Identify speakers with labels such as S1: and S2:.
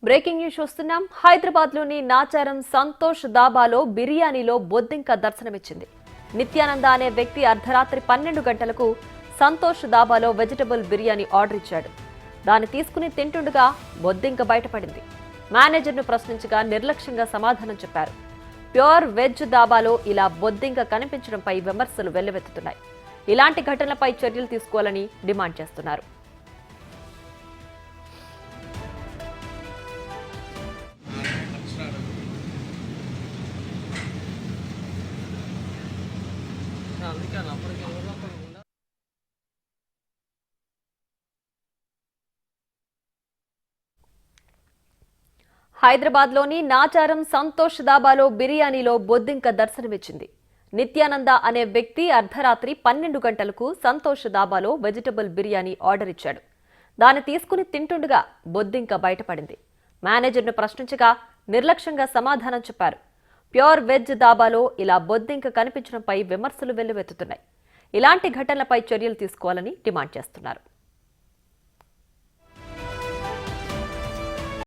S1: Breaking news చూస్తున్నాం. హైదరాబాద్ లోని నాచారం సంతోష్ దాబాలో బిర్యానీలో బొద్దింక దర్శనమిచ్చింది. నిత్యానంద అనే వ్యక్తి అర్ధరాత్రి 12 గంటలకు సంతోష్ దాబాలో వెజిటబుల్ బిర్యానీ ఆర్డర్ ఇచ్చాడు. దాన్ని తీసుకుని తింటుండగా బొద్దింక బయటపడింది. మేనేజర్ను ప్రశ్నించగా నిర్లక్ష్యంగా సమాధానం చెప్పారు. ప్యూర్ వెజ్ దాబాలో ఇలా బొద్దింక కనిపించడంపై విమర్శలు వెల్లువెత్తుతున్నాయి. ఇలాంటి ఘటనలపై చర్యలు తీసుకోవాలని డిమాండ్ చేస్తున్నారు. హైదరాబాద్ లోని నాచారం సంతోష్ దాబాలో బిర్యానీలో బొద్దింక దర్శనమిచ్చింది. నిత్యానంద అనే వ్యక్తి అర్ధరాత్రి 12 గంటలకు సంతోష్ దాబాలో వెజిటబుల్ బిర్యానీ ఆర్డర్ ఇచ్చాడు. దాన్ని తీసుకుని తింటుండగా బొద్దింక బయటపడింది. మేనేజర్ను ప్రశ్నించగా నిర్లక్ష్యంగా సమాధానం చెప్పారు. ప్యూర్ వెజ్ దాబాలో ఇలా బొద్దింక కనిపించడంపై విమర్శలు వెల్లువెత్తుతున్నాయి. ఇలాంటి ఘటనలపై చర్యలు తీసుకోవాలని డిమాండ్ చేస్తున్నారు.